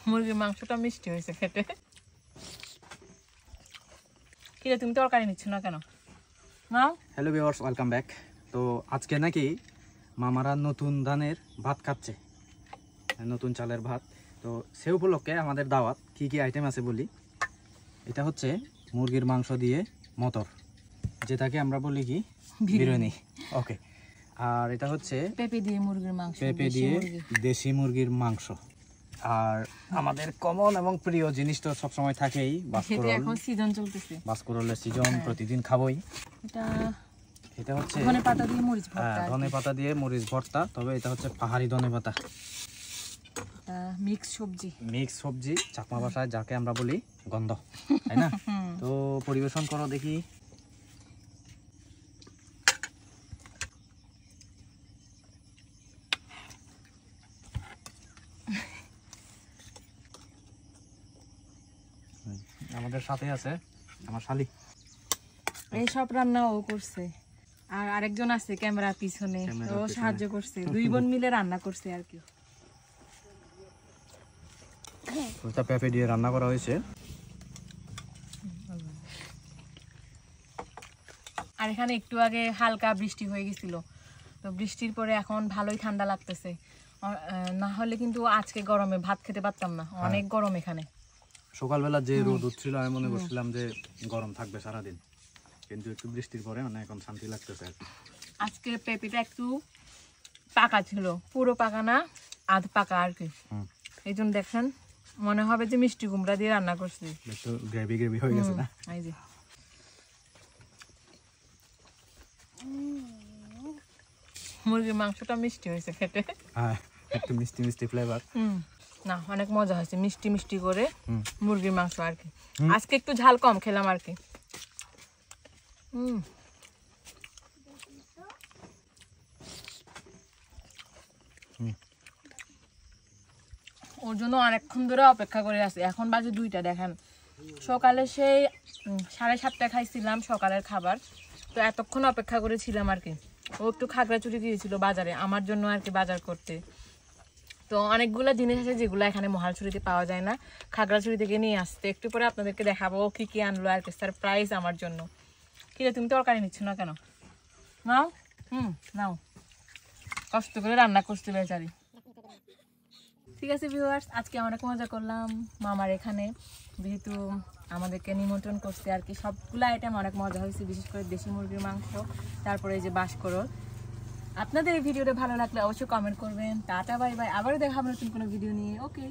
মুরগির মাংসটা মিষ্টি হয়েছে খেতে। কিরে তুমি তরকারি নিচ্ছ না কেন? নাও। Hello viewers, welcome back. তো আজকে নাকি মামারা নতুন ধানের ভাত খাচ্ছে, নতুন চালের ভাত। তো সে উপলক্ষে আমাদের দাওয়াত। কি কি আইটেম আছে বলি। এটা হচ্ছে মুরগির মাংস দিয়ে মটর, যেটাকে আমরা বলি কি বিরিয়ানি। ওকে। আর এটা হচ্ছে পেঁপে দিয়ে মুরগির মাংস, পেঁপে দিয়ে দেশি মুরগির মাংস। আর আমাদের কমন এবং প্রিয় জিনিস তো সবসময় থাকেই, বাসকরল। এখন সিজন চলতেছে, বাসকরলের সিজন, প্রতিদিন খাবোই। এটা হচ্ছে ধনে পাতা দিয়ে মরিচ ভর্তা। ধনে পাতা দিয়ে মরিচ ভর্তা, তবে এটা হচ্ছে পাহাড়ি ধনে পাতা। মিক্স সবজি চাকমা ভাষায় যাকে আমরা বলি গন্ধ, তাই না? তো পরিবেশন করো দেখি। আমাদের সাথে আছে আমার শালি। এই সব রান্না ও করছে, আর আরেকজন আছে ক্যামেরার পিছনে, ও সাহায্য করছে। দুই বোন মিলে রান্না করছে আর কি। ওটা পেঁপে দিয়ে রান্না করা হয়েছে। আর এখানে একটু আগে হালকা বৃষ্টি হয়ে গেছিল, তো বৃষ্টির পরে এখন ভালোই ঠান্ডা লাগতেছে। না হলে কিন্তু আজকে গরমে ভাত খেতে পারতাম না, অনেক গরম এখানে। সকালবেলা যে রোদ উঠছিল আমি মনে করছিলাম যে গরম থাকবে সারাদিন, কিন্তু একটু বৃষ্টির পরে মানে এখন শান্তি লাগতেছে আর কি। আজকে পেঁপেটা একটু পাকা ছিল, পুরো পাকা না, আধ পাকা আর কি। এই জন্য দেখেন মনে হবে যে মিষ্টি কুমড়া দিয়ে রান্না করছি, একটু গ্রেভি গ্রেভি হয়ে গেছে না? এই যে মুরগির মাংসটা মিষ্টি হয়েছে খেতে। হ্যাঁ, একটু মিষ্টি মিষ্টি ফ্লেভার। না, অনেক মজা হয়েছে, মিষ্টি মিষ্টি করে মুরগির মাংস আর কি। আজকে একটু ঝাল কম খেলাম আর কি। ওর জন্য অনেকক্ষণ ধরে অপেক্ষা করে আছে। এখন বাজে 2টা, দেখেন। সকালে সেই 7:30 খাইছিলাম সকালের খাবার, তো এতক্ষণ অপেক্ষা করেছিলাম আর কি। ও একটু খাগড়াছড়ি গিয়েছিল বাজারে আমার জন্য আর কি, বাজার করতে। তো অনেকগুলো জিনিস আছে যেগুলো এখানে মহালছড়িতে পাওয়া যায় না, খাগড়াছড়ি থেকে নিয়ে আসতে। একটু পরে আপনাদেরকে দেখাবো কি কি আনলো আর কি, সারপ্রাইজ আমার জন্য। কিরে তুমি তরকারি নিচ্ছ না কেন? নাও। নাও, কষ্ট করে রান্না করতে বেচারি। ঠিক আছে ভিউয়ার্স, আজকে অনেক মজা করলাম মামার এখানে, যেহেতু আমাদেরকে নিমন্ত্রণ করছে আর কি। সবগুলো আইটেম অনেক মজা হয়েছে, বিশেষ করে দেশি মুরগির মাংস, তারপরে এই যে বাসকরল। আপনাদের এই ভিডিওটা ভালো লাগলে অবশ্যই কমেন্ট করবেন। টাটা বাই বাই, আবারও দেখা হবে নতুন কোনো ভিডিও নিয়ে। ওকে।